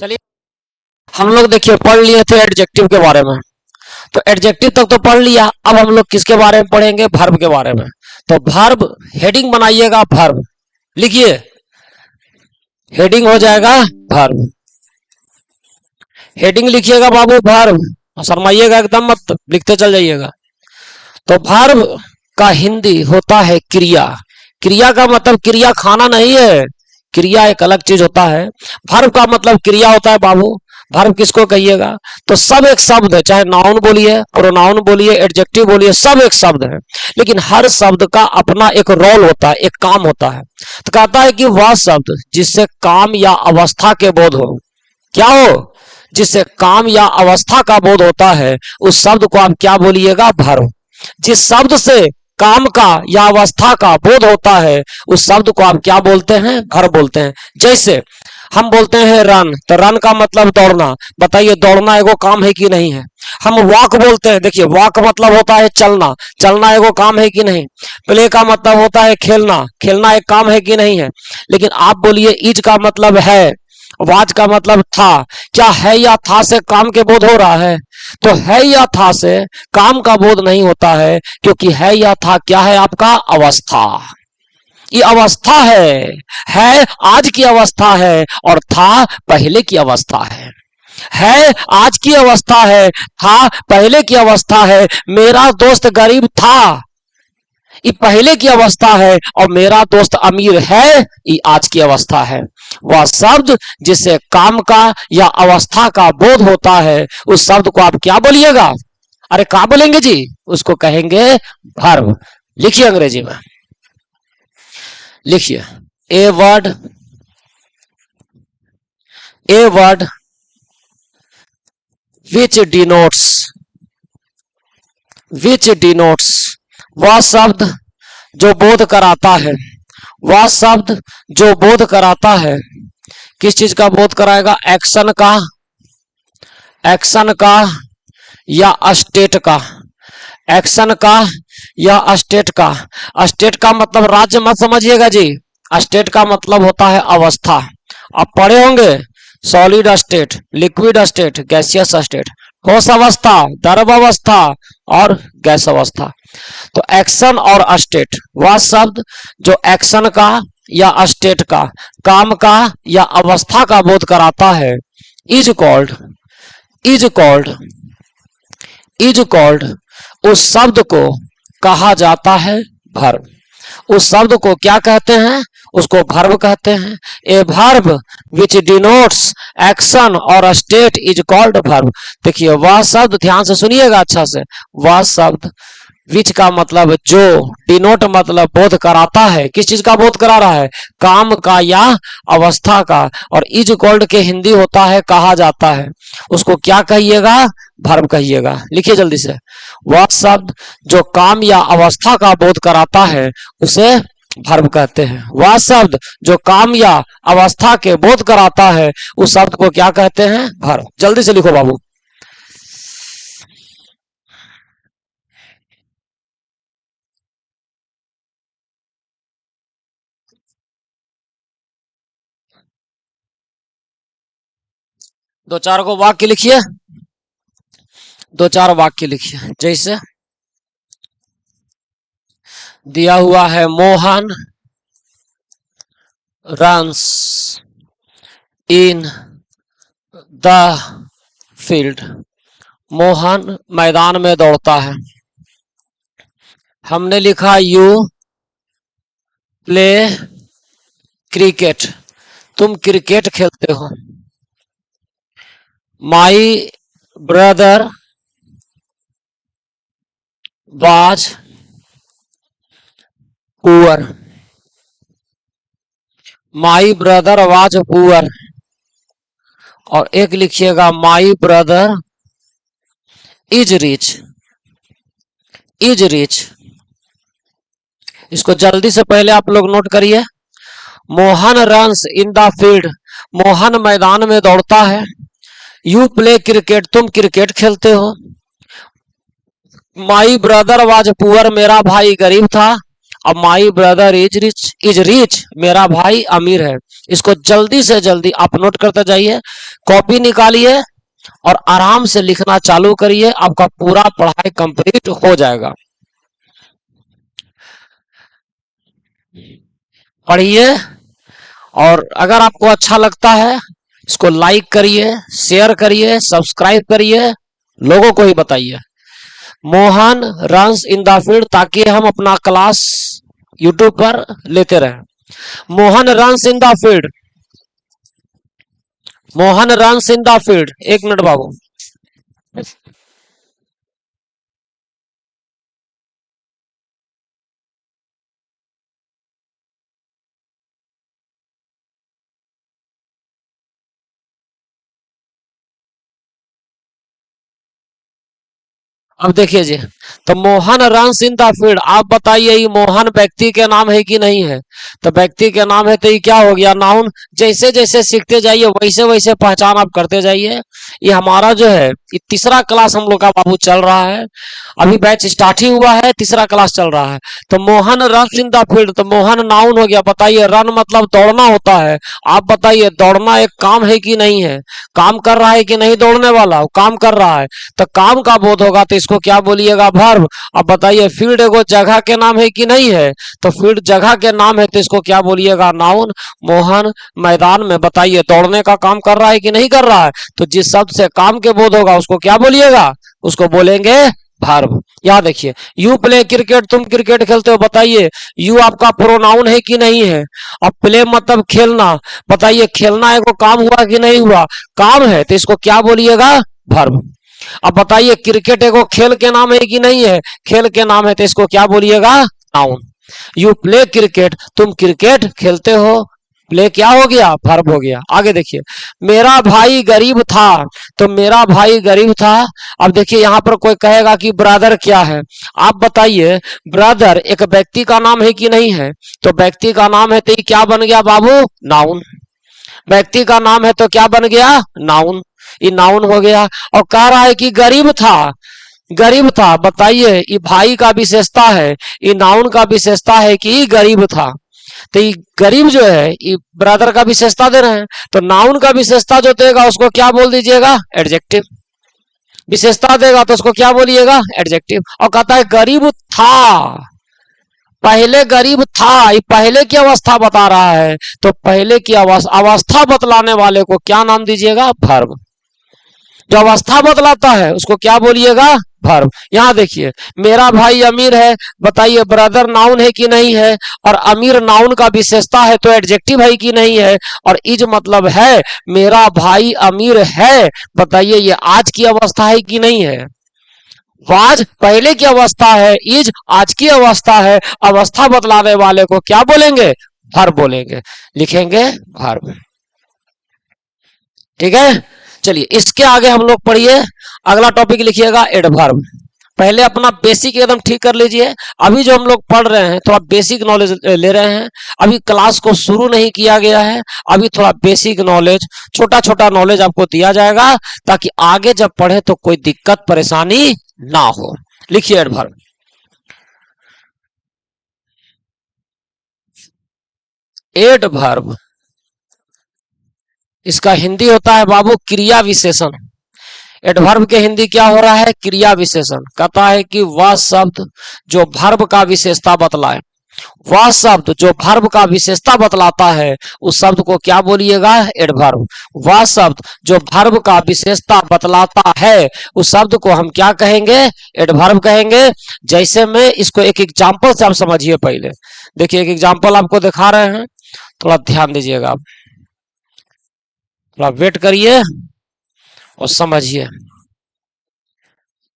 चलिए हम लोग देखिए पढ़ लिए थे एडजेक्टिव के बारे में। तो एडजेक्टिव तक तो पढ़ लिया, अब हम लोग किसके बारे में पढ़ेंगे? वर्ब के बारे में। तो वर्ब हेडिंग बनाइएगा, वर्ब लिखिए, हेडिंग हो जाएगा वर्ब। हेडिंग लिखिएगा बाबू वर्ब, शर्माइएगा एकदम मत, लिखते चल जाइएगा। तो वर्ब का हिंदी होता है क्रिया। क्रिया का मतलब क्रिया खाना नहीं है, क्रिया एक अलग चीज होता है। वर्ब का मतलब क्रिया होता है बाबू। वर्ब किसको कहिएगा? तो सब एक शब्द है, चाहे नाउन बोलिए, प्रोनाउन बोलिए, एडजेक्टिव बोलिए, सब एक शब्द है। लेकिन हर शब्द का अपना एक रोल होता है, एक काम होता है। तो कहता है कि वह शब्द जिससे काम या अवस्था के बोध हो, क्या हो? जिससे काम या अवस्था का बोध होता है, उस शब्द को आप क्या बोलिएगा? वर्ब। जिस शब्द से काम का या अवस्था का बोध होता है, उस शब्द को आप क्या बोलते हैं? वर्ब बोलते हैं। जैसे हम बोलते हैं रन, तो रन का मतलब दौड़ना। बताइए दौड़ना एगो काम है कि नहीं है? हम वॉक बोलते हैं, देखिए वॉक मतलब होता है चलना, चलना एगो काम है कि नहीं? प्ले का मतलब होता है खेलना, खेलना एक काम है कि नहीं है? लेकिन आप बोलिए इज का मतलब है, वाज का मतलब था। क्या है या था से काम के बोध हो रहा है? तो है या था से काम का बोध नहीं होता है, क्योंकि है या था क्या है? आपका अवस्था। ये अवस्था है आज की अवस्था है, और था पहले की अवस्था है आज की अवस्था है, था पहले की अवस्था है। मेरा दोस्त गरीब था, ये पहले की अवस्था है, और मेरा दोस्त अमीर है, ये आज की अवस्था है। वह शब्द जिससे काम का या अवस्था का बोध होता है, उस शब्द को आप क्या बोलिएगा? अरे क्या बोलेंगे जी? उसको कहेंगे वर्ब। लिखिए अंग्रेजी में, लिखिए a word, A word which denotes, which denotes, वह शब्द जो बोध कराता है, वह शब्द जो बोध कराता है। किस चीज का बोध कराएगा? एक्शन का, एक्शन का या स्टेट का, एक्शन का या स्टेट का। स्टेट का मतलब राज्य मत समझिएगा जी, स्टेट का मतलब होता है अवस्था। आप पढ़े होंगे solid state, liquid state, gaseous state, ठोस अवस्था, द्रव अवस्था और गैस अवस्था। तो एक्शन और स्टेट, वह शब्द जो एक्शन का या स्टेट का, काम का या अवस्था का बोध कराता है, is called, is called, is called, उस शब्द को कहा जाता है वर्ब। उस शब्द को क्या कहते हैं? उसको वर्ब कहते हैं। A verb which denotes action और स्टेट इज कॉल्ड वर्ब। देखिए वह शब्द, ध्यान से सुनिएगा अच्छा से, वह शब्द विच का मतलब जो, डिनोट मतलब बोध कराता है। किस चीज का बोध करा रहा है? काम का या अवस्था का। और इज कॉल्ड के हिंदी होता है कहा जाता है, उसको क्या कहिएगा? वर्ब कहिएगा। लिखिए जल्दी से, वह शब्द जो काम या अवस्था का बोध कराता है, उसे वर्ब कहते हैं। वह शब्द जो काम या अवस्था के बोध कराता है, उस शब्द को क्या कहते हैं? वर्ब। जल्दी से लिखो बाबू। दो चार को वाक्य लिखिए, दो चार वाक्य लिखिए। जैसे दिया हुआ है Mohan runs in the field, Mohan मैदान में दौड़ता है। हमने लिखा यू प्ले क्रिकेट, तुम क्रिकेट खेलते हो। My brother was poor, my brother was poor. और एक लिखिएगा my brother is rich, is rich. इसको जल्दी से पहले आप लोग नोट करिए। Mohan runs in the field, Mohan मैदान में दौड़ता है। यू प्ले क्रिकेट, तुम क्रिकेट खेलते हो। माई ब्रदर वाज पुअर, मेरा भाई गरीब था। अब माई ब्रदर इज रिच, मेरा भाई अमीर है। इसको जल्दी से जल्दी आप नोट करते जाइए, कॉपी निकालिए और आराम से लिखना चालू करिए, आपका पूरा पढ़ाई कंप्लीट हो जाएगा। पढ़िए, और अगर आपको अच्छा लगता है इसको लाइक करिए, शेयर करिए, सब्सक्राइब करिए, लोगों को ही बताइए। Mohan runs in the field, ताकि हम अपना क्लास यूट्यूब पर लेते रहें। Mohan runs in the field, Mohan runs in the field. एक मिनट बाबू। अब देखिए जी, तो Mohan runs in the field, आप बताइए ये मोहन व्यक्ति के नाम है कि नहीं है? तो व्यक्ति के नाम है, तो ये क्या हो गया? नाउन। जैसे जैसे सीखते जाइए वैसे वैसे पहचान आप करते जाइए। ये हमारा जो है ये तीसरा क्लास हम लोग का बाबू चल रहा है, अभी बैच स्टार्ट ही हुआ है, तीसरा क्लास चल रहा है। तो Mohan runs in the field, तो मोहन नाउन हो गया। बताइए, रन मतलब दौड़ना होता है। आप बताइए दौड़ना एक काम है कि नहीं है? काम कर रहा है कि नहीं? दौड़ने वाला काम कर रहा है, तो काम का बोध होगा तो इसको क्या बोलिएगा? वर्ब। अब बताइए फील्ड एगो जगह के नाम है कि नहीं है? तो फील्ड जगह के नाम है, तो इसको क्या बोलिएगा? नाउन। मोहन मैदान में बताइए दौड़ने का काम कर रहा है कि नहीं कर रहा है? तो जिस शब्द से काम के बोध होगा उसको क्या बोलिएगा? उसको बोलेंगे वर्ब। यहाँ देखिए, यू प्ले क्रिकेट, तुम क्रिकेट खेलते हो। बताइए यू आपका प्रोनाउन है कि नहीं है? अब प्ले मतलब खेलना, बताइए खेलना एगो काम हुआ कि नहीं हुआ? काम है, तो इसको क्या बोलिएगा? वर्ब। अब बताइए क्रिकेट एगो खेल के नाम है कि नहीं है? खेल के नाम है, तो इसको क्या बोलिएगा? नाउन। यू प्ले क्रिकेट, तुम क्रिकेट खेलते हो। प्ले क्या हो गया? वर्ब हो गया। आगे देखिए, मेरा भाई गरीब था, तो मेरा भाई गरीब था। अब देखिए यहाँ पर कोई कहेगा कि ब्रदर क्या है? आप बताइए ब्रदर एक व्यक्ति का नाम है कि नहीं है? तो व्यक्ति का नाम है, तो ये क्या बन गया बाबू? नाउन। व्यक्ति का नाम है तो क्या बन गया? नाउन। ये नाउन हो गया। और कह रहा है कि गरीब था, गरीब था। बताइए ये भाई का विशेषता है, ये नाउन का विशेषता है कि गरीब था। तो ये गरीब जो है ये ब्रदर का विशेषता दे रहे हैं, तो नाउन का विशेषता जो देगा उसको क्या बोल दीजिएगा? एडजेक्टिव। विशेषता देगा तो उसको क्या बोलिएगा? एडजेक्टिव। और कहता है गरीब था, पहले गरीब था, ये पहले की अवस्था बता रहा है, तो पहले की अवस्था बतलाने वाले को क्या नाम दीजिएगा? वर्ब। जो अवस्था बतलाता है उसको क्या बोलिएगा? वर्ब। यहाँ देखिए, मेरा भाई अमीर है, बताइए ब्रदर नाउन है कि नहीं है? और अमीर नाउन का विशेषता है, तो एडजेक्टिव है कि नहीं है? और इज मतलब है, मेरा भाई अमीर है, बताइए ये आज की अवस्था है कि नहीं है? वाज पहले की अवस्था है, इज आज की अवस्था है। अवस्था बतलाने वाले को क्या बोलेंगे? वर्ब बोलेंगे। लिखेंगे वर्ब। ठीक है, चलिए इसके आगे हम लोग पढ़िए। अगला टॉपिक लिखिएगा एडवर्ब। पहले अपना बेसिक एकदम ठीक कर लीजिए। अभी जो हम लोग पढ़ रहे हैं थोड़ा बेसिक नॉलेज ले रहे हैं, अभी क्लास को शुरू नहीं किया गया है, अभी थोड़ा बेसिक नॉलेज, छोटा छोटा नॉलेज आपको दिया जाएगा, ताकि आगे जब पढ़े तो कोई दिक्कत परेशानी ना हो। लिखिए एडवर्ब। एडवर्ब इसका हिंदी होता है बाबू क्रिया विशेषण। एडवर्ब के हिंदी क्या हो रहा है? क्रिया विशेषण। कहता है कि वह शब्द जो वर्ब का विशेषता बतलाए, वह शब्द जो वर्ब का विशेषता बतलाता है उस शब्द को क्या बोलिएगा? एडवर्ब। वह शब्द जो वर्ब का विशेषता बतलाता है उस शब्द को हम क्या कहेंगे? एडवर्ब कहेंगे। जैसे मैं इसको एक एग्जांपल से आप समझिए। पहले देखिए, एक एग्जांपल आपको दिखा रहे हैं, थोड़ा ध्यान दीजिएगा, आप थोड़ा वेट करिए और समझिए।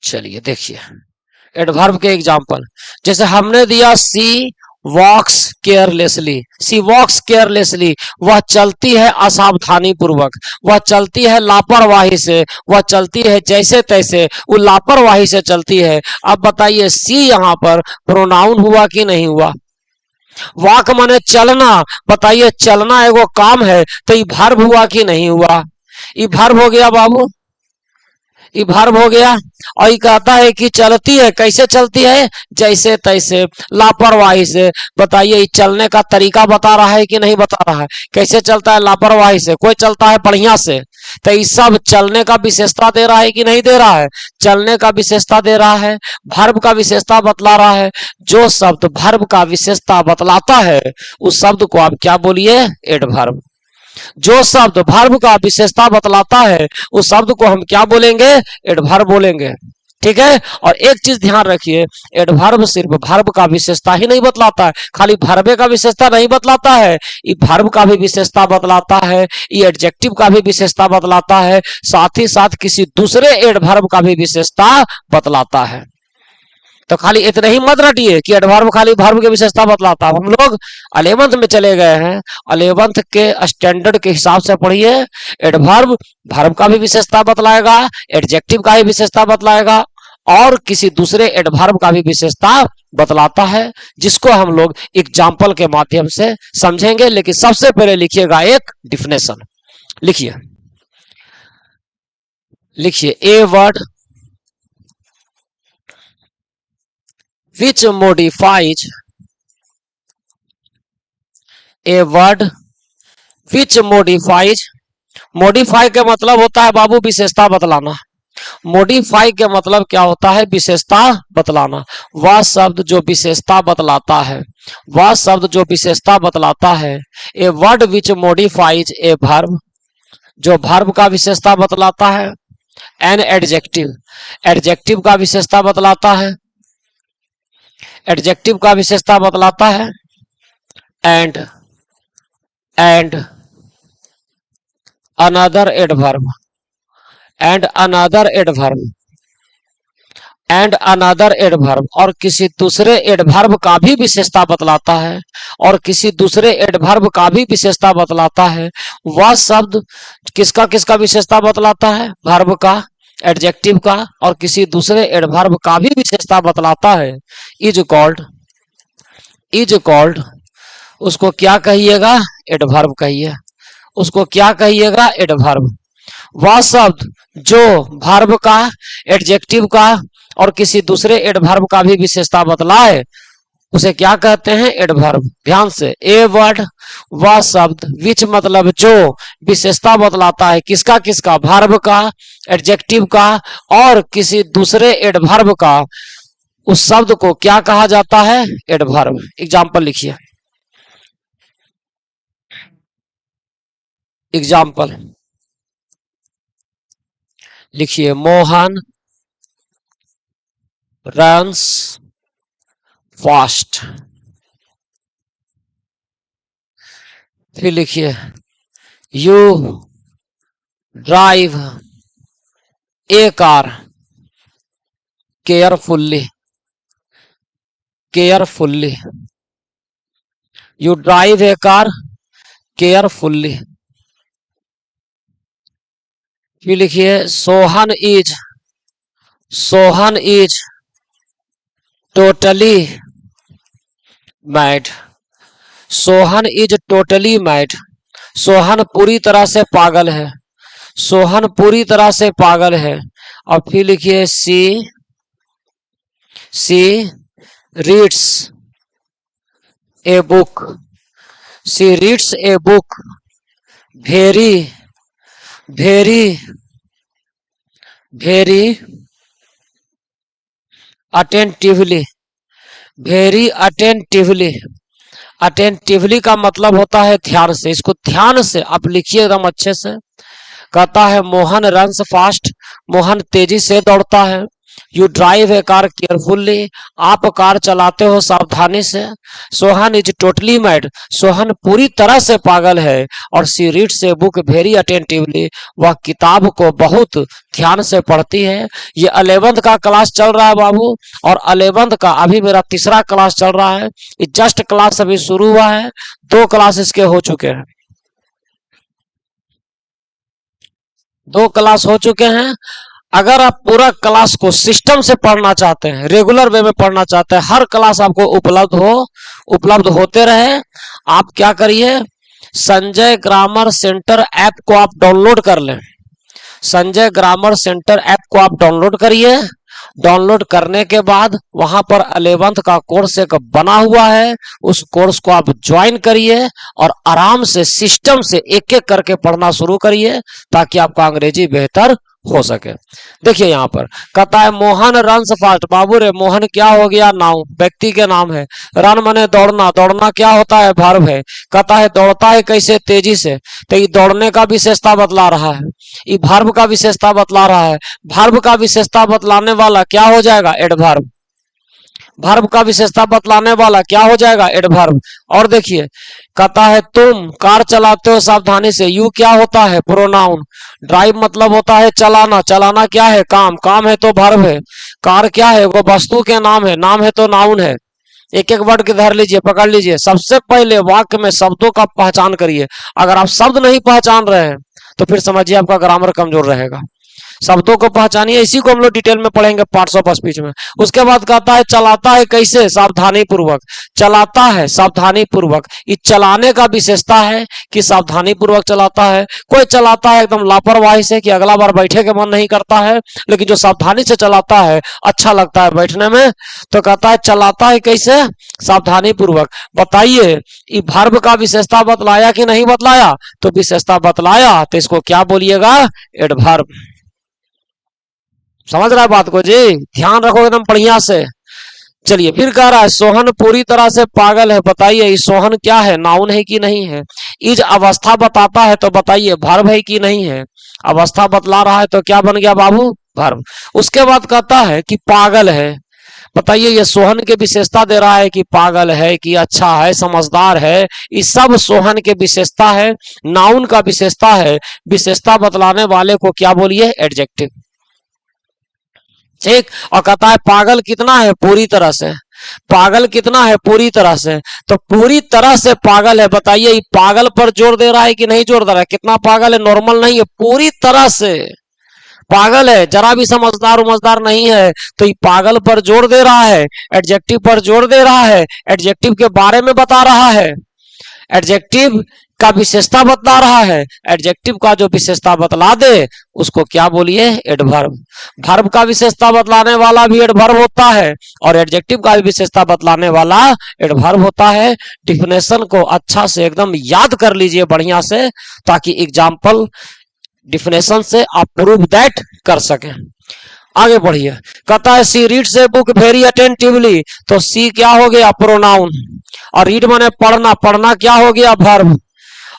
चलिए देखिए एडवर्ब के एग्जांपल, जैसे हमने दिया सी वॉक्स केयरलेसली। सी वॉक्स केयरलेसली, वह चलती है असावधानी पूर्वक, वह चलती है लापरवाही से, वह चलती है जैसे तैसे, वो लापरवाही से चलती है। अब बताइए सी यहाँ पर प्रोनाउन हुआ कि नहीं हुआ? वॉक माने चलना, बताइए चलना एगो काम है, तो ये वर्ब हुआ कि नहीं हुआ? ये वर्ब हो गया बाबू। ये वर्ब हो गया। और ये कहता है कि चलती है, कैसे चलती है, जैसे तैसे, लापरवाही से। बताइए ये चलने का तरीका बता रहा है कि नहीं बता रहा है? कैसे चलता है? लापरवाही से। कोई चलता है बढ़िया से। तो ये सब चलने का विशेषता दे रहा है कि नहीं दे रहा है? चलने का विशेषता दे रहा है, वर्ब का विशेषता बतला रहा है। जो शब्द वर्ब का विशेषता बतलाता है उस शब्द को आप क्या बोलिए? एडवर्ब। जो शब्द वर्ब का विशेषता बतलाता है उस शब्द को हम क्या बोलेंगे? एडवर्ब बोलेंगे। ठीक है। और एक चीज ध्यान रखिए, एडवर्ब सिर्फ वर्ब का विशेषता ही नहीं बतलाता है, खाली वर्बे का विशेषता नहीं बतलाता है, ये वर्ब का भी विशेषता बतलाता है, ये एडजेक्टिव का भी विशेषता बतलाता है, साथ ही साथ किसी दूसरे एडवर्ब का भी विशेषता बतलाता है। तो खाली इतना ही मत रटिए कि एडवर्ब खाली वर्ब की विशेषता बतलाता है। हम लोग 11th में चले गए हैं, 11th के स्टैंडर्ड के हिसाब से पढ़िए। एडवर्ब वर्ब का भी विशेषता बतलाएगा, एडजेक्टिव का भी विशेषता बतलाएगा, और किसी दूसरे एडवर्ब का भी विशेषता बतलाता है, जिसको हम लोग एग्जाम्पल के माध्यम से समझेंगे। लेकिन सबसे पहले लिखिएगा एक डिफिनेशन। लिखिए, लिखिए, a word which modifies, a word which modifies, modify के मतलब होता है बाबू विशेषता बतलाना। modify के मतलब क्या होता है? विशेषता बतलाना। वह शब्द जो विशेषता बतलाता है, वह शब्द जो विशेषता बतलाता है। a word which modifies a verb, जो verb का विशेषता बतलाता है। an adjective, adjective का विशेषता बतलाता है, एडजेक्टिव का विशेषता बतलाता है। And another adverb, and another adverb, and another adverb, और किसी दूसरे एडवर्ब का भी विशेषता बतलाता है, और किसी दूसरे एडवर्ब का भी विशेषता बतलाता है। वह शब्द किसका किसका विशेषता बतलाता है? वर्ब का, एडजेक्टिव का, और किसी दूसरे एडवर्ब का भी विशेषता बतलाता है। इज कॉल्ड, उसको क्या कहिएगा? एडवर्ब कहिए। उसको क्या कहिएगा? एडवर्ब। वह शब्द जो वर्ब का, एडजेक्टिव का और किसी दूसरे एडवर्ब का भी विशेषता बतलाए उसे क्या कहते हैं? एडवर्ब। ध्यान से, ए वर्ड, वह शब्द, विच मतलब जो, विशेषता बतलाता है किसका किसका? वर्ब का, एडजेक्टिव का और किसी दूसरे एडवर्ब का, उस शब्द को क्या कहा जाता है? एडवर्ब। एग्जाम्पल लिखिए, एग्जाम्पल लिखिए, मोहन रन्स फास्ट। फिर लिखिए, you drive a car carefully, carefully, you drive a car carefully. फिर लिखिए, Sohan is totally mad, Sohan is totally mad, Sohan पूरी तरह से पागल है, सोहन पूरी तरह से पागल है। और फिर लिखिए, she reads a book, she reads a book very very very attentively, very attentively. Attentively का मतलब होता है ध्यान से। इसको ध्यान से आप लिखिए एकदम अच्छे से। कहता है मोहन रन्स फास्ट, मोहन तेजी से दौड़ता है। You drive a car carefully, आप कार चलाते हो सावधानी से। Sohan is totally mad, Sohan पूरी तरह से पागल है। और she reads a book very attentively, वह किताब को बहुत ध्यान से पढ़ती है। ये 11th का क्लास चल रहा है बाबू, और 11th का अभी मेरा तीसरा क्लास चल रहा है। ये जस्ट क्लास अभी शुरू हुआ है, 2 क्लास इसके हो चुके हैं, 2 क्लास हो चुके हैं। अगर आप पूरा क्लास को सिस्टम से पढ़ना चाहते हैं, रेगुलर वे में पढ़ना चाहते हैं, हर क्लास आपको उपलब्ध होते रहे, आप क्या करिए? संजय ग्रामर सेंटर ऐप को आप डाउनलोड कर लें। संजय ग्रामर सेंटर ऐप को आप डाउनलोड करिए। डाउनलोड करने के बाद वहां पर 11th का कोर्स एक बना हुआ है, उस कोर्स को आप ज्वाइन करिए और आराम से सिस्टम से एक एक करके पढ़ना शुरू करिए ताकि आपका अंग्रेजी बेहतर हो सके। देखिए यहाँ पर कहता है मोहन रन्स फास्ट। बाबू रे मोहन क्या हो गया? नाउन, व्यक्ति के नाम है। रन माने दौड़ना, दौड़ना क्या होता है? वर्ब है। कहता है दौड़ता है कैसे? तेजी से। तो ये दौड़ने का विशेषता बतला रहा है, ये वर्ब का विशेषता बतला रहा है। वर्ब का विशेषता बतलाने वाला क्या हो जाएगा? एडवर्ब। वर्ब का विशेषता बतलाने वाला क्या हो जाएगा? एडवर्ब। और देखिए कहता है तुम कार चलाते हो सावधानी से। यू क्या होता है? प्रोनाउन। ड्राइव मतलब होता है चलाना, चलाना क्या है? काम, काम है तो वर्ब है। कार क्या है? वो वस्तु के नाम है, नाम है तो नाउन है। एक एक वर्ड के धर लीजिए, पकड़ लीजिए। सबसे पहले वाक्य में शब्दों का पहचान करिए। अगर आप शब्द नहीं पहचान रहे हैं तो फिर समझिए आपका ग्रामर कमजोर रहेगा। शब्दों को पहचानिए, इसी को हम लोग डिटेल में पढ़ेंगे पार्ट्स ऑफ स्पीच में। उसके बाद कहता है चलाता है कैसे? सावधानी पूर्वक। चलाता है सावधानी पूर्वक, ये चलाने का विशेषता है कि सावधानी पूर्वक चलाता है। कोई चलाता है एकदम लापरवाही से कि अगला बार बैठे के मन नहीं करता है, लेकिन जो सावधानी से चलाता है अच्छा लगता है बैठने में। तो कहता है चलाता है कैसे? सावधानी पूर्वक। बताइए ये वर्ब का विशेषता बतलाया कि नहीं बतलाया? तो विशेषता बतलाया, तो इसको क्या बोलिएगा? एडवर्ब। समझ रहा है बात को जी? ध्यान रखो एकदम बढ़िया से। चलिए फिर कह रहा है सोहन पूरी तरह से पागल है। बताइए ये सोहन क्या है? नाउन है कि नहीं है? इज अवस्था बताता है तो बताइए वर्ब है कि नहीं है? अवस्था बतला रहा है तो क्या बन गया बाबू? वर्ब। उसके बाद कहता है कि पागल है। बताइए ये सोहन के विशेषता दे रहा है कि पागल है, कि अच्छा है, समझदार है। ये सब सोहन के विशेषता है, नाउन का विशेषता है। विशेषता बतलाने वाले को क्या बोलिए? एडजेक्टिव। ठीक। और कहता है पागल कितना है? पूरी तरह से। पागल कितना है? पूरी तरह से। तो पूरी तरह से पागल है। बताइए ये पागल पर जोर दे रहा है कि नहीं जोर दे रहा है? कितना पागल है? नॉर्मल नहीं है, पूरी तरह से पागल है, जरा भी समझदार उमझदार नहीं है। तो ये पागल पर जोर दे रहा है, एडजेक्टिव पर जोर दे रहा है, एडजेक्टिव के बारे में बता रहा है, एडजेक्टिव का विशेषता बतला रहा है। एडजेक्टिव का जो विशेषता बतला दे उसको क्या बोलिए? एडवर्ब। वर्ब का विशेषता बतलाने वाला भी एडवर्ब होता है और एडजेक्टिव का भी विशेषता बतलाने वाला एडवर्ब होता है। डिफिनेशन को अच्छा से एकदम याद कर लीजिए बढ़िया से, ताकि एग्जाम्पल डिफिनेशन से आप प्रूव दैट कर सकें। आगे बढ़िए। कहता है she reads a book very attentively. तो सी क्या हो गया? प्रोनाउन। और रीड माने पढ़ना, पढ़ना क्या हो गया? वर्ब।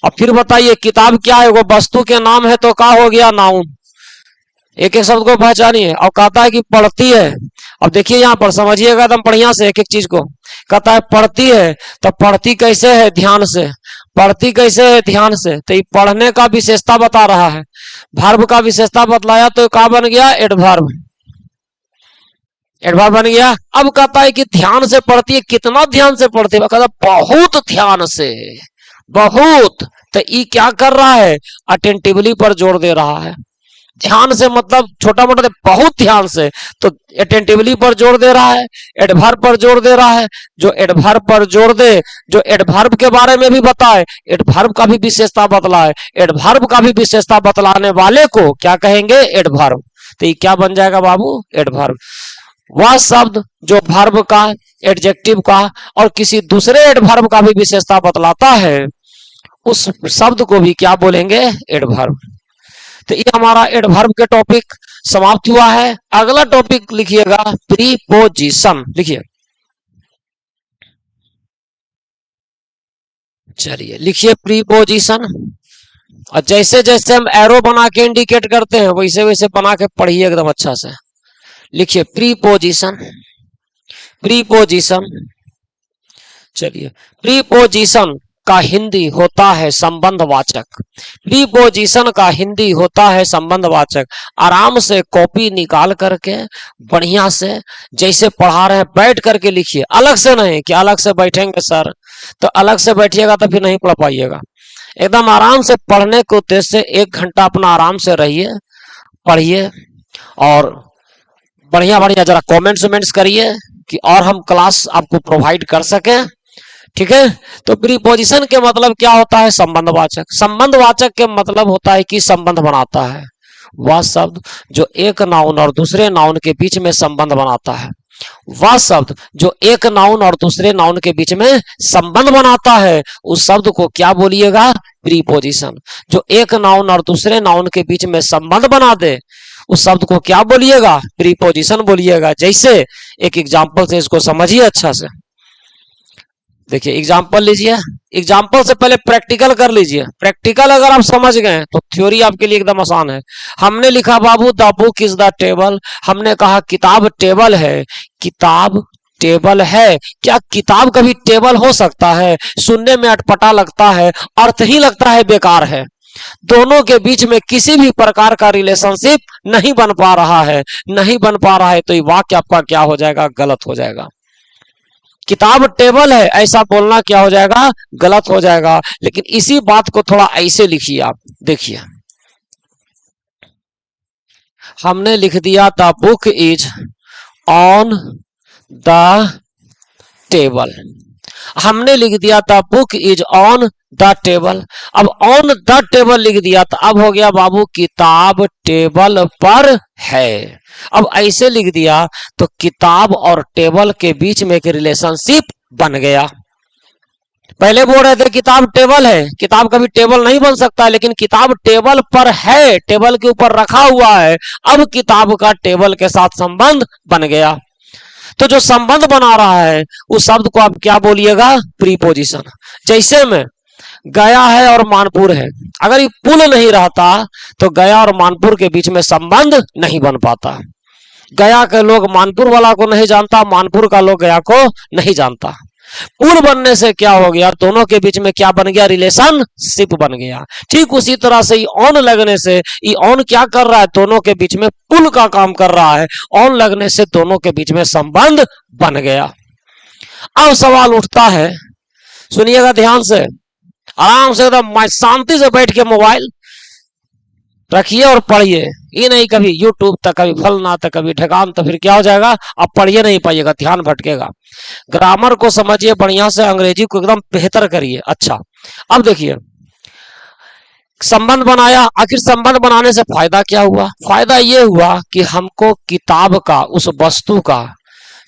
और फिर बताइए किताब क्या है? वो वस्तु के नाम है तो क्या हो गया? नाउन। एक एक शब्द को पहचानिए। और कहता है कि पढ़ती है। अब देखिए यहाँ पर समझिएगा एकदम बढ़िया से एक एक चीज को। कहता है पढ़ती है, तो पढ़ती कैसे है? ध्यान से। पढ़ती कैसे है? ध्यान से। तो ये पढ़ने का विशेषता बता रहा है, वर्ब का विशेषता बतलाया तो क्या बन गया? एडवर्ब। एडवर्ब बन गया। अब कहता है कि ध्यान से पढ़ती है। कितना ध्यान से पढ़ती है? कहता बहुत ध्यान से, बहुत। तो ये क्या कर रहा है? अटेंटिवली पर जोर दे रहा है। ध्यान से मतलब छोटा मोटा, बहुत ध्यान से। तो अटेंटिवली पर जोर दे रहा है, एडवर्ब पर जोर दे रहा है। जो एडवर्ब पर जोर दे, जो एडवर्ब के बारे में भी बताए, एडवर्ब का भी विशेषता बतलाए, एडवर्ब का भी विशेषता बतलाने वाले को क्या कहेंगे? एडवर्ब। तो ये क्या बन जाएगा बाबू? एडवर्ब। वह शब्द जो वर्ब का, एडजेक्टिव का और किसी दूसरे एडवर्ब का भी विशेषता बतलाता है, उस शब्द को भी क्या बोलेंगे? एडवर्ब। तो ये हमारा एडवर्ब के टॉपिक समाप्त हुआ है। अगला टॉपिक लिखिएगा प्रीपोजिशन। लिखिए, चलिए लिखिए प्रीपोजिशन। और जैसे जैसे हम एरो बना के इंडिकेट करते हैं वैसे वैसे बना के पढ़िए एकदम अच्छा से। लिखिए प्रीपोजिशन। प्रीपोजिशन। चलिए, प्रीपोजिशन का हिंदी होता है संबंधवाचक। प्रीपोजिशन का हिंदी होता है संबंधवाचक। आराम से कॉपी निकाल करके बढ़िया से जैसे पढ़ा रहे हैं बैठ करके लिखिए। अलग से नहीं कि अलग से बैठेंगे सर, तो अलग से बैठिएगा तो फिर नहीं पढ़ पाइएगा। एकदम आराम से पढ़ने के उद्देश्य से 1 घंटा अपना आराम से रहिए, पढ़िए और बढ़िया बढ़िया जरा कमेंट्स वमेंट्स करिए कि और हम क्लास आपको प्रोवाइड कर सकें। ठीक है। तो प्रीपोजिशन के मतलब क्या होता है? संबंधवाचक। संबंधवाचक के मतलब होता है कि संबंध बनाता है। वह शब्द जो एक नाउन और दूसरे नाउन के बीच में संबंध बनाता है। वह शब्द जो एक नाउन और दूसरे नाउन के बीच में संबंध बनाता है, उस शब्द को क्या बोलिएगा? प्रीपोजिशन। जो एक नाउन और दूसरे नाउन के बीच में संबंध बना दे, उस शब्द को क्या बोलिएगा? प्रीपोजिशन बोलिएगा। जैसे एक एग्जांपल से इसको समझिए अच्छा से। देखिए एग्जाम्पल लीजिए, एग्जाम्पल से पहले प्रैक्टिकल कर लीजिए। प्रैक्टिकल अगर आप समझ गए तो थ्योरी आपके लिए एकदम आसान है। हमने लिखा बाबू the book is the table, हमने कहा किताब टेबल है। किताब टेबल है, क्या किताब कभी टेबल हो सकता है? सुनने में अटपटा लगता है, अर्थ ही लगता है बेकार है। दोनों के बीच में किसी भी प्रकार का रिलेशनशिप नहीं बन पा रहा है, नहीं बन पा रहा है, तो ये वाक्य आपका क्या हो जाएगा? गलत हो जाएगा। किताब टेबल है ऐसा बोलना क्या हो जाएगा? गलत हो जाएगा। लेकिन इसी बात को थोड़ा ऐसे लिखिए आप। देखिए हमने लिख दिया the book is on the table, हमने लिख दिया था book is on the table. अब ऑन द टेबल लिख दिया तो अब हो गया बाबू किताब टेबल पर है। अब ऐसे लिख दिया तो किताब और टेबल के बीच में एक रिलेशनशिप बन गया। पहले बोल रहे थे किताब टेबल है, किताब कभी टेबल नहीं बन सकता, लेकिन किताब टेबल पर है, टेबल के ऊपर रखा हुआ है। अब किताब का टेबल के साथ संबंध बन गया। तो जो संबंध बना रहा है उस शब्द को आप क्या बोलिएगा? प्रीपोजिशन। जैसे में गया है और मानपुर है, अगर ये पुल नहीं रहता तो गया और मानपुर के बीच में संबंध नहीं बन पाता। गया के लोग मानपुर वाला को नहीं जानता, मानपुर का लोग गया को नहीं जानता। पुल बनने से क्या हो गया? दोनों के बीच में क्या बन गया? रिलेशनशिप बन गया। ठीक उसी तरह से ऑन लगने से ये ऑन क्या कर रहा है? दोनों के बीच में पुल का काम कर रहा है। ऑन लगने से दोनों के बीच में संबंध बन गया। अब सवाल उठता है, सुनिएगा ध्यान से, आराम से एकदम शांति से बैठ के मोबाइल रखिए और पढ़िए। ये नहीं कभी यूट्यूब तक, कभी फलना तक, कभी ठेकान, तो फिर क्या हो जाएगा? आप पढ़िए नहीं पाइएगा, ध्यान भटकेगा। ग्रामर को समझिए बढ़िया से, अंग्रेजी को एकदम बेहतर करिए। अच्छा अब देखिए संबंध बनाया, आखिर संबंध बनाने से फायदा क्या हुआ? फायदा ये हुआ कि हमको किताब का, उस वस्तु का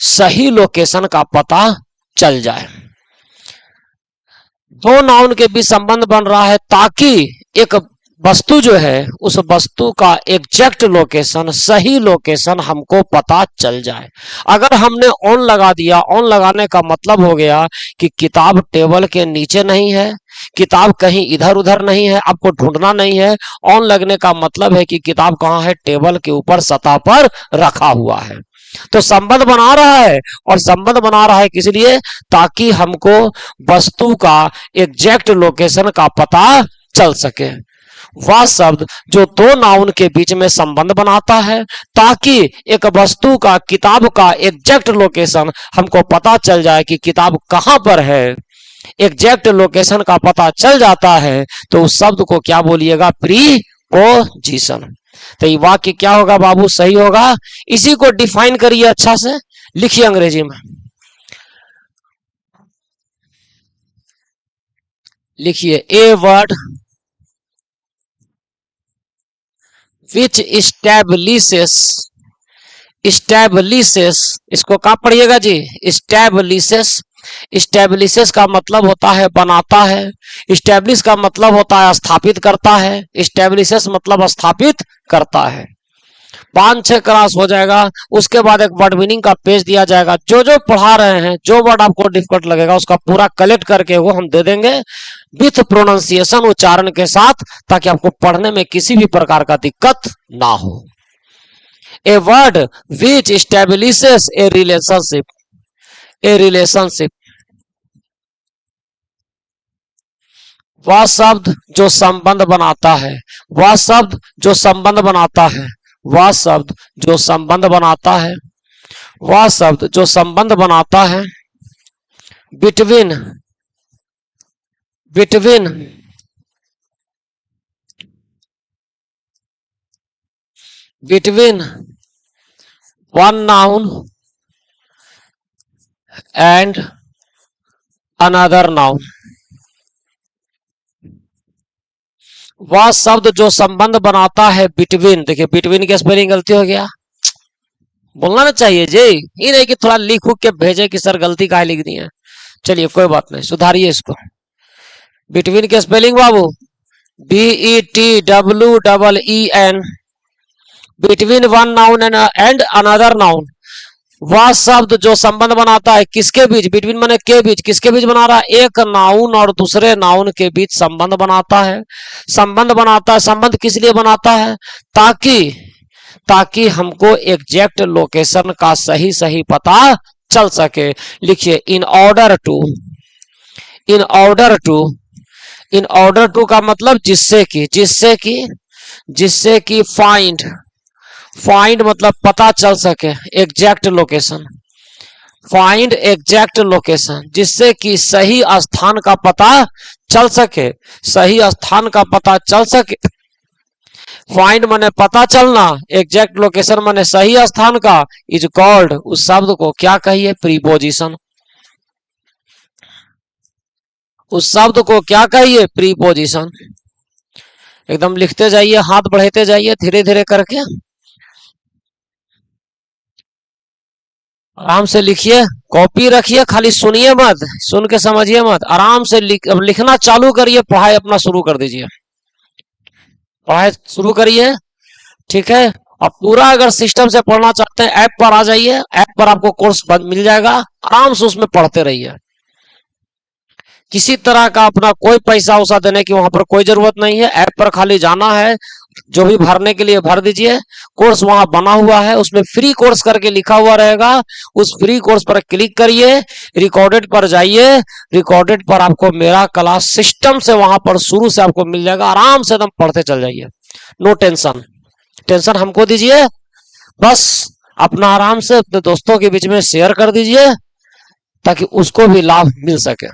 सही लोकेशन का पता चल जाए। दो नाउन के बीच संबंध बन रहा है ताकि एक वस्तु जो है उस वस्तु का एग्जैक्ट लोकेशन, सही लोकेशन हमको पता चल जाए। अगर हमने ऑन लगा दिया, ऑन लगाने का मतलब हो गया कि किताब टेबल के नीचे नहीं है, किताब कहीं इधर उधर नहीं है, आपको ढूंढना नहीं है। ऑन लगने का मतलब है कि किताब कहाँ है? टेबल के ऊपर सतह पर रखा हुआ है। तो संबंध बना रहा है, और संबंध बना रहा है किस लिए? ताकि हमको वस्तु का एग्जैक्ट लोकेशन का पता चल सके। वह शब्द जो दो नाउन के बीच में संबंध बनाता है ताकि एक वस्तु का, किताब का एग्जैक्ट लोकेशन हमको पता चल जाए कि किताब कहां पर है, एग्जैक्ट लोकेशन का पता चल जाता है, तो उस शब्द को क्या बोलिएगा? प्रीपोजिशन। तो ये वाक्य क्या होगा बाबू? सही होगा। इसी को डिफाइन करिए अच्छा से, लिखिए अंग्रेजी में, लिखिए ए वर्ड विच स्टैब्लिशेस, स्टैब्लिशेस, इसको कहाँ पढ़िएगा जी? स्टैब्लिशेस। स्टैब्लिशेस का मतलब होता है बनाता है, स्टैब्लिश का मतलब होता है स्थापित करता है, स्टैब्लिशेस मतलब स्थापित करता है। 5-6 क्लास हो जाएगा, उसके बाद एक वर्ड मीनिंग का पेज दिया जाएगा। जो जो पढ़ा रहे हैं, जो वर्ड आपको डिफिकल्ट लगेगा उसका पूरा कलेक्ट करके वो हम दे देंगे विथ प्रोनाउंसिएशन, उच्चारण के साथ, ताकि आपको पढ़ने में किसी भी प्रकार का दिक्कत ना हो। A word which establishes a relationship, a relationship, वह शब्द जो संबंध बनाता है, वह शब्द जो संबंध बनाता है, वह शब्द जो संबंध बनाता है, वह शब्द जो संबंध बनाता है between, between between one noun and another noun, वह शब्द जो संबंध बनाता है बिटवीन, देखिए बिटवीन की स्पेलिंग गलती हो गया, बोलना ना चाहिए जी, ये नहीं कि थोड़ा लिख उख के भेजे कि सर गलती काहे लिख दी है। चलिए कोई बात नहीं, सुधारिए इसको। बिटवीन की spelling Babu BETWEEN, between one noun and another noun. वह शब्द जो संबंध बनाता है किसके बीच, बिटवीन माने के बीच, किसके बीच बना रहा है, एक नाउन और दूसरे नाउन के बीच संबंध बनाता है। संबंध बनाता है, संबंध किस लिए बनाता है, ताकि ताकि हमको एग्जैक्ट लोकेशन का सही सही पता चल सके। लिखिए in order to in order to का मतलब जिससे कि फाइंड मतलब पता चल सके, exact location, find exact location, जिससे कि सही स्थान का पता चल सके, सही स्थान का पता चल सके। फाइंड माने पता चलना, एग्जैक्ट लोकेशन माने सही स्थान का, इज कॉल्ड उस शब्द को क्या कहिए, प्रीपोजिशन। उस शब्द को क्या कहिए, प्रीपोजिशन। एकदम लिखते जाइए, हाथ बढ़ाते जाइए धीरे धीरे करके, आराम से लिखिए, कॉपी रखिए, खाली सुनिए मत, सुन के समझिए मत, आराम से अब लिखना चालू करिए, पढ़ाई अपना शुरू कर दीजिए, पढ़ाई शुरू करिए, ठीक है। अब पूरा अगर सिस्टम से पढ़ना चाहते हैं ऐप पर आ जाइए, ऐप पर आपको कोर्स मिल जाएगा, आराम से उसमें पढ़ते रहिए। किसी तरह का अपना कोई पैसा उसा देने की वहां पर कोई जरूरत नहीं है, ऐप पर खाली जाना है, जो भी भरने के लिए भर दीजिए, कोर्स वहां बना हुआ है, उसमें फ्री कोर्स करके लिखा हुआ रहेगा, उस फ्री कोर्स पर क्लिक करिए, रिकॉर्डेड पर जाइए, रिकॉर्डेड पर आपको मेरा क्लास सिस्टम से वहां पर शुरू से आपको मिल जाएगा, आराम से एकदम पढ़ते चल जाइए, नो टेंशन, टेंशन हमको दीजिए, बस अपना आराम से अपने दोस्तों के बीच में शेयर कर दीजिए ताकि उसको भी लाभ मिल सके।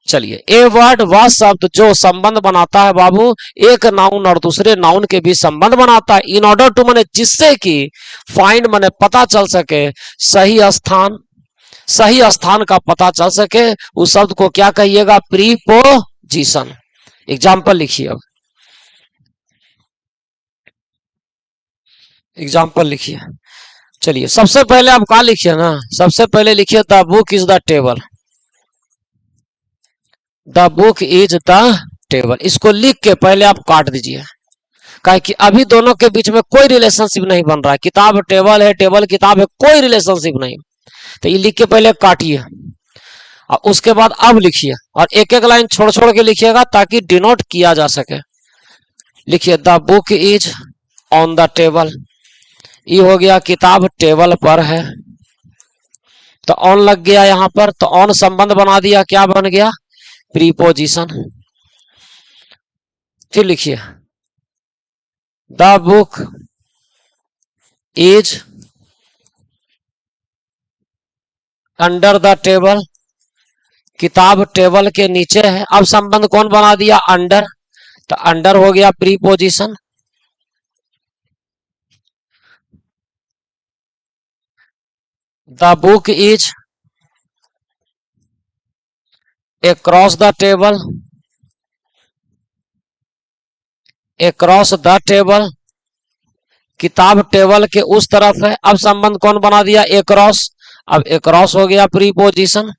चलिए, ए वर्ड वह शब्द जो संबंध बनाता है बाबू, एक नाउन और दूसरे नाउन के बीच संबंध बनाता है, इन ऑर्डर टू माने जिससे कि, फाइंड माने पता चल सके, सही स्थान का पता चल सके, उस शब्द को क्या कहिएगा, प्रीपोजिशन। एग्जाम्पल लिखिए, अब एग्जाम्पल लिखिए। चलिए सबसे पहले आप क्या लिखिए ना, सबसे पहले लिखिए the book is the table, the book is the table, इसको लिख के पहले आप काट दीजिए, काहे कि अभी दोनों के बीच में कोई रिलेशनशिप नहीं बन रहा है, किताब टेबल है, टेबल किताब है, कोई रिलेशनशिप नहीं, तो ये लिख के पहले काटिए, और उसके बाद अब लिखिए, और एक एक लाइन छोड़ छोड़ के लिखिएगा ताकि डिनोट किया जा सके। लिखिए the book is on the table, ये हो गया किताब टेबल पर है, तो ऑन लग गया यहां पर, तो ऑन संबंध बना दिया, क्या बन गया, प्रीपोजिशन। फिर लिखिए the book is under the table, किताब टेबल के नीचे है, अब संबंध कौन बना दिया, अंडर, तो अंडर हो गया preposition. The book is across the table, across the table, किताब टेबल के उस तरफ है, अब संबंध कौन बना दिया, across, अब across हो गया प्रीपोजिशन।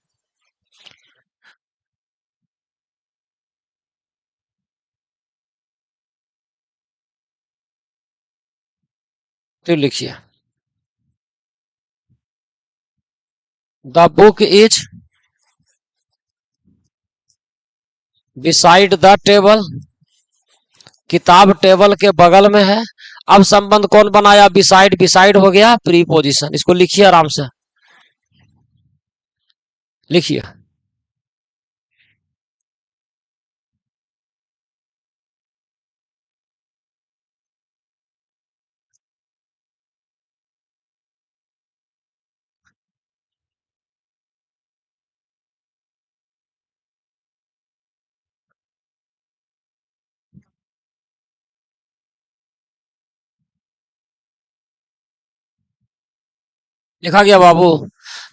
तो लिखिए the book is beside the table, किताब टेबल के बगल में है, अब संबंध कौन बनाया, बिसाइड, बिसाइड हो गया प्रीपोजिशन। इसको लिखिए आराम से, लिखिए लिखा गया बाबू।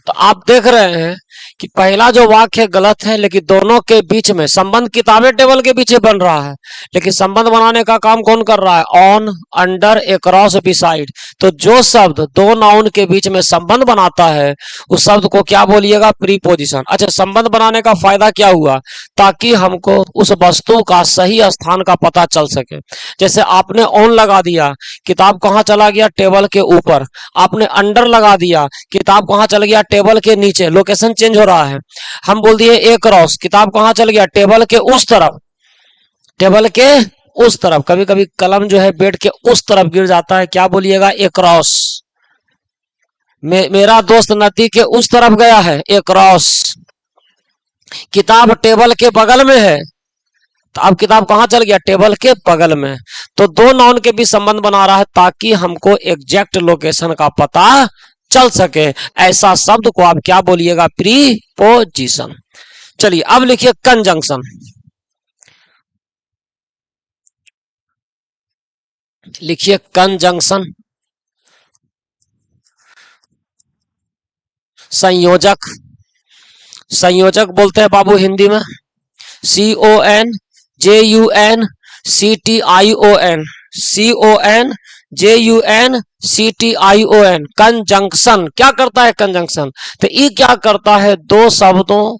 तो आप देख रहे हैं कि पहला जो वाक्य गलत है, लेकिन दोनों के बीच में संबंध किताबें टेबल के पीछे बन रहा है, लेकिन संबंध बनाने का काम कौन कर रहा है? On, under, across, beside. तो जो शब्द दो नाउन के बीच में संबंध बनाता है उस शब्द को क्या बोलिएगा? प्रीपोजिशन। अच्छा, संबंध बनाने का फायदा क्या हुआ? ताकि हमको उस वस्तु का सही स्थान का पता चल सके। जैसे आपने ऑन लगा दिया, किताब कहाँ चला गया? टेबल के ऊपर। आपने अंडर लगा दिया, किताब कहाँ चल गया? टेबल के नीचे। लोकेशन चेंज हो रहा है। हम बोल दिए ए क्रॉस, किताब कहाँ चल गया? टेबल के उस तरफ। टेबल के उस तरफ। कभी कभी कलम जो है बेड के उस तरफ गिर जाता है, क्या बोलिएगा? ए क्रॉस। मेरा दोस्त नदी के उस तरफ गया है, ए क्रॉस। किताब टेबल के बगल में है, तो अब किताब कहाँ चल गया? टेबल के बगल में। तो दो नाउन के बीच संबंध बना रहा है ताकि हमको एग्जैक्ट लोकेशन का पता चल सके। ऐसा शब्द को आप क्या बोलिएगा? प्रीपोजिशन। चलिए अब लिखिए कंजंक्शन। लिखिए कंजंक्शन। संयोजक। संयोजक बोलते हैं बाबू हिंदी में CONJUNCTION। CONJUNCTION। कंजंक्शन क्या करता है? कंजंक्शन तो ये क्या करता है? दो शब्दों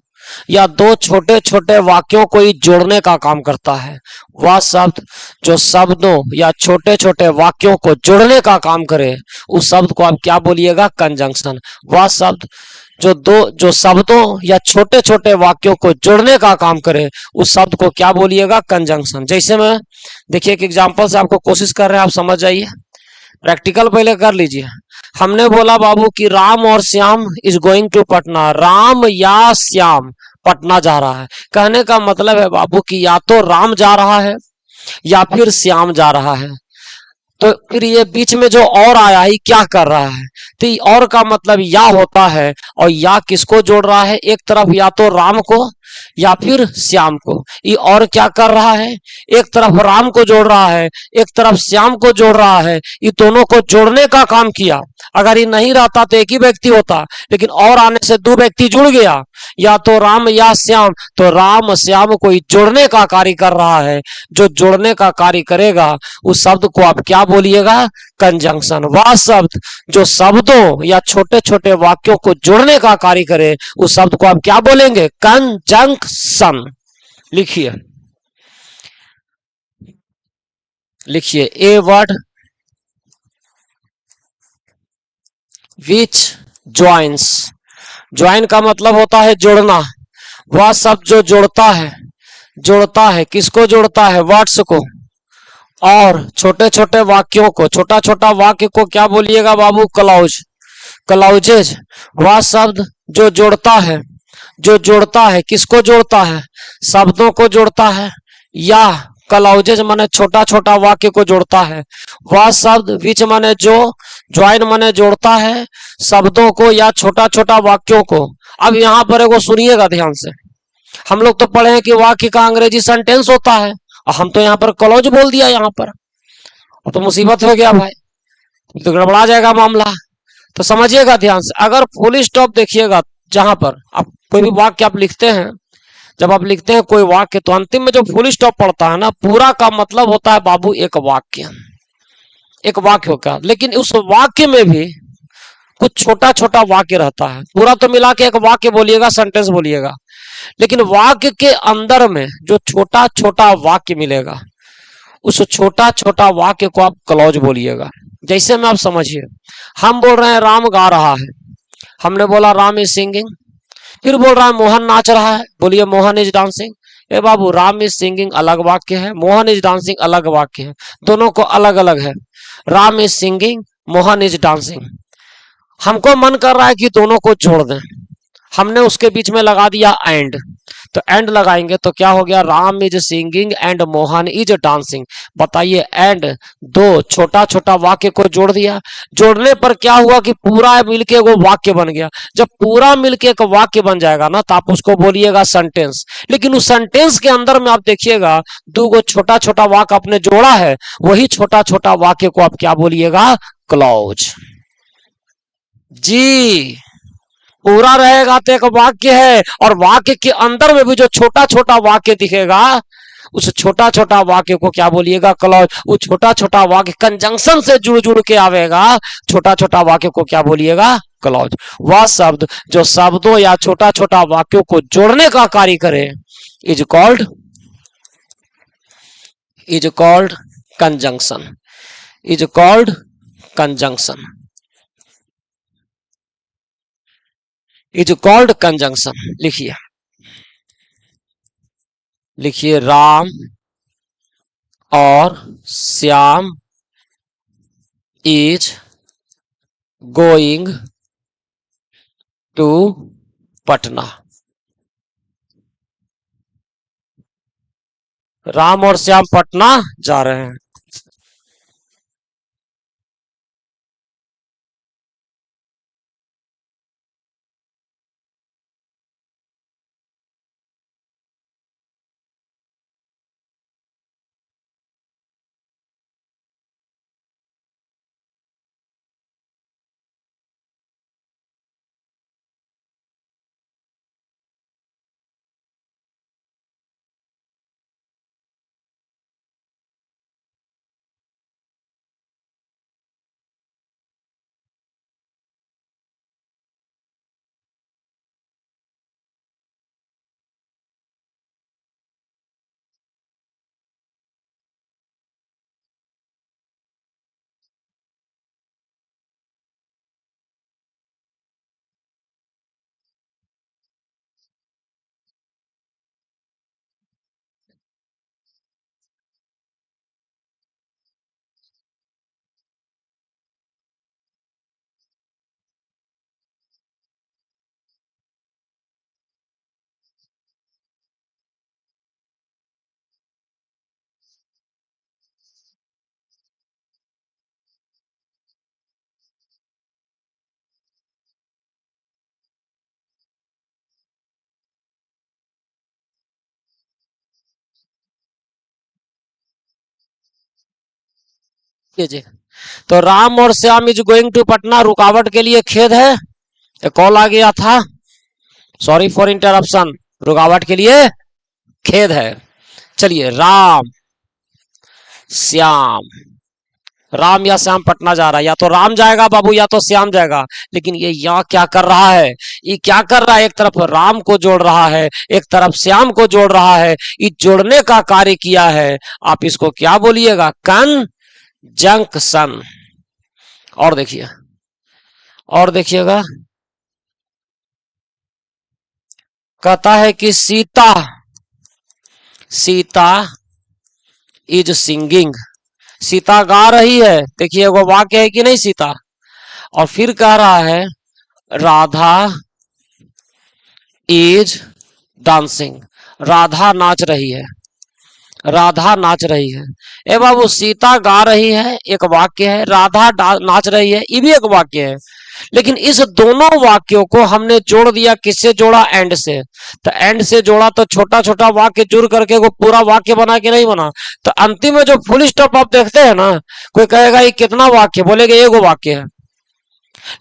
या दो छोटे छोटे वाक्यों को जोड़ने का काम करता है। वह शब्द जो शब्दों या छोटे छोटे वाक्यों को जोड़ने का काम करे उस शब्द को आप क्या बोलिएगा? कंजंक्शन। वह शब्द जो शब्दों या छोटे छोटे वाक्यों को जोड़ने का काम करे उस शब्द को क्या बोलिएगा? कंजंक्शन। जैसे मैं देखिए एक एग्जांपल से आपको कोशिश कर रहे हैं, आप समझ जाइए। प्रैक्टिकल पहले कर लीजिए। हमने बोला बाबू कि राम और Shyam is going to Patna. Ram या श्याम पटना जा रहा है। कहने का मतलब है बाबू कि या तो राम जा रहा है या फिर श्याम जा रहा है। तो फिर ये बीच में जो और आया है क्या कर रहा है? तो और का मतलब या होता है, और या किसको जोड़ रहा है? एक तरफ या तो राम को या फिर श्याम को। ये और क्या कर रहा है? एक तरफ राम को जोड़ रहा है, एक तरफ श्याम को जोड़ रहा है। ये दोनों को जोड़ने का काम किया। अगर ये नहीं रहता तो एक ही व्यक्ति होता, लेकिन और आने से दो व्यक्ति जुड़ गया, या तो राम या श्याम। तो राम श्याम को जोड़ने का कार्य कर रहा है। जो जोड़ने का कार्य करेगा उस शब्द को आप क्या बोलिएगा? कंजंक्शन। वह शब्द जो शब्दों या छोटे छोटे वाक्यों को जोड़ने का कार्य करे उस शब्द को आप क्या बोलेंगे? कंजंक्शन। लिखिए लिखिए ए वर्ड विच ज्वाइंस। ज्वाइन का मतलब होता है जोड़ना। वह शब्द जो जोड़ता है। जोड़ता है किसको? जोड़ता है वर्ड्स को और छोटे छोटे वाक्यों को। छोटा छोटा वाक्य को क्या बोलिएगा बाबू? Clause, clauses. वह शब्द जो जोड़ता है। जो जोड़ता है किसको जोड़ता है? शब्दों को जोड़ता है। या क्लॉजेज माने छोटा छोटा वाक्य को जोड़ता है। वह शब्द विच माने जो, ज्वाइन माने जोड़ता है शब्दों को या छोटा छोटा वाक्यों को। अब यहाँ पर एगो सुनिएगा ध्यान से। हम लोग तो पढ़े हैं कि वाक्य का अंग्रेजी सेंटेंस होता है, और हम तो यहाँ पर क्लॉज बोल दिया। यहाँ पर तो मुसीबत हो गया भाई, तो गड़बड़ा जाएगा मामला। तो समझिएगा ध्यान से। अगर फुल स्टॉप देखिएगा, जहां पर आप कोई भी वाक्य आप लिखते हैं, जब आप लिखते हैं कोई वाक्य तो अंतिम में जो फुल स्टॉप पड़ता है ना, पूरा का मतलब होता है बाबू एक वाक्य। एक वाक्य होगा, लेकिन उस वाक्य में भी कुछ छोटा छोटा वाक्य रहता है। पूरा तो मिला के एक वाक्य बोलिएगा, सेंटेंस बोलिएगा, लेकिन वाक्य के अंदर में जो छोटा छोटा वाक्य मिलेगा उस छोटा छोटा वाक्य को आप क्लॉज बोलिएगा। जैसे में आप समझिए, हम बोल रहे हैं राम गा रहा है, हमने बोला राम इज सिंगिंग। फिर बोल रहा है मोहन नाच रहा है, बोलिए Mohan is dancing. A Babu, Ram is singing अलग वाक्य है, मोहन इज डांसिंग अलग वाक्य है, दोनों को अलग अलग है। Ram is singing, Mohan is dancing. हमको मन कर रहा है कि दोनों को जोड़ दें, हमने उसके बीच में लगा दिया एंड। तो एंड लगाएंगे तो क्या हो गया? Ram is singing and Mohan is dancing. बताइए, एंड दो छोटा छोटा वाक्य को जोड़ दिया। जोड़ने पर क्या हुआ कि पूरा मिलके वो वाक्य बन गया। जब पूरा मिलके एक वाक्य बन जाएगा ना, तो आप उसको बोलिएगा सेंटेंस। लेकिन उस सेंटेंस के अंदर में आप देखिएगा दो गो छोटा छोटा वाक्य आपने जोड़ा है, वही छोटा छोटा वाक्य को आप क्या बोलिएगा? क्लॉज। जी पूरा रहेगा तो एक वाक्य है, और वाक्य के अंदर में भी जो छोटा छोटा वाक्य दिखेगा, उस छोटा छोटा वाक्य को क्या बोलिएगा? क्लॉज। वो छोटा छोटा वाक्य कंजंक्शन से जुड़ जुड़ के आवेगा, छोटा छोटा वाक्य को क्या बोलिएगा? क्लॉज। वह शब्द जो शब्दों या छोटा छोटा वाक्यों को जोड़ने का कार्य करे is called conjunction. Is called conjunction. Is called conjunction. लिखिए, लिखिए, राम और Shyam is going to Patna. Ram और श्याम पटना जा रहे हैं। जी, तो राम और Shyam is going to Patna, रुकावट के लिए खेद है। एक कॉल आ गया था, सॉरी फॉर इंटरप्शन। रुकावट के लिए खेद है। चलिए, राम श्याम, राम या श्याम पटना जा रहा है। या तो राम जाएगा बाबू, या तो श्याम जाएगा। लेकिन ये यहाँ क्या कर रहा है? ये क्या कर रहा है? एक तरफ राम को जोड़ रहा है, एक तरफ श्याम को जोड़ रहा है। ये जोड़ने का कार्य किया है। आप इसको क्या बोलिएगा? कंजंक्शन। और देखिए, और देखिएगा, कहता है कि सीता इज सिंगिंग। सीता गा रही है। देखिए, वो वाक्य है कि नहीं? सीता। और फिर कह रहा है राधा इज डांसिंग। राधा नाच रही है। राधा नाच रही है। ए बाबू, सीता गा रही है एक वाक्य है, राधा नाच रही है ये भी एक वाक्य है। लेकिन इस दोनों वाक्यों को हमने जोड़ दिया। किससे जोड़ा? एंड से। तो एंड से जोड़ा तो छोटा छोटा वाक्य जुड़ करके वो पूरा वाक्य बना कि नहीं बना? तो अंतिम में जो फुल स्टॉप आप देखते हैं ना, कोई कहेगा ये कितना वाक्य? बोलेगा एगो वाक्य है।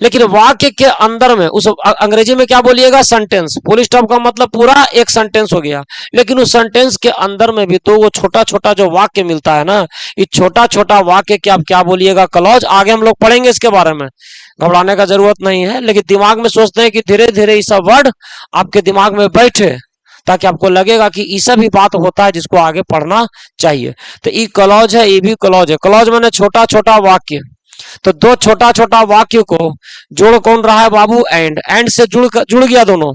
लेकिन वाक्य के अंदर में उस अंग्रेजी में क्या बोलिएगा? सेंटेंस। फुल स्टॉप का मतलब पूरा एक सेंटेंस हो गया। लेकिन उस सेंटेंस के अंदर में भी तो वो छोटा छोटा जो वाक्य मिलता है ना, ये छोटा छोटा वाक्य के आप क्या बोलिएगा? क्लॉज। आगे हम लोग पढ़ेंगे इसके बारे में, घबराने का जरूरत नहीं है। लेकिन दिमाग में सोचते हैं कि धीरे धीरे ये सब वर्ड आपके दिमाग में बैठे, ताकि आपको लगेगा कि ये सब भी बात होता है जिसको आगे पढ़ना चाहिए। तो ये क्लॉज है, ये भी क्लॉज है। क्लॉज मैंने छोटा छोटा वाक्य। तो दो छोटा छोटा वाक्य को जोड़ कौन रहा है बाबू? एंड। एंड से जुड़ गया दोनों,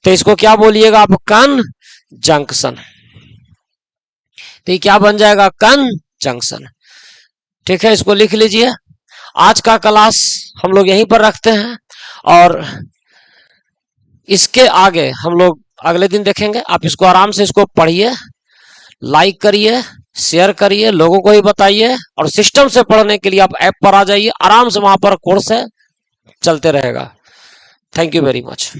तो इसको क्या बोलिएगा आप? कंजंक्शन। तो ये क्या बन जाएगा? कंजंक्शन। ठीक है, इसको लिख लीजिए। आज का क्लास हम लोग यहीं पर रखते हैं, और इसके आगे हम लोग अगले दिन देखेंगे। आप इसको आराम से इसको पढ़िए, लाइक करिए, शेयर करिए, लोगों को ही बताइए। और सिस्टम से पढ़ने के लिए आप ऐप पर आ जाइए, आराम से वहां पर कोर्स है, चलते रहेगा। Thank you very much.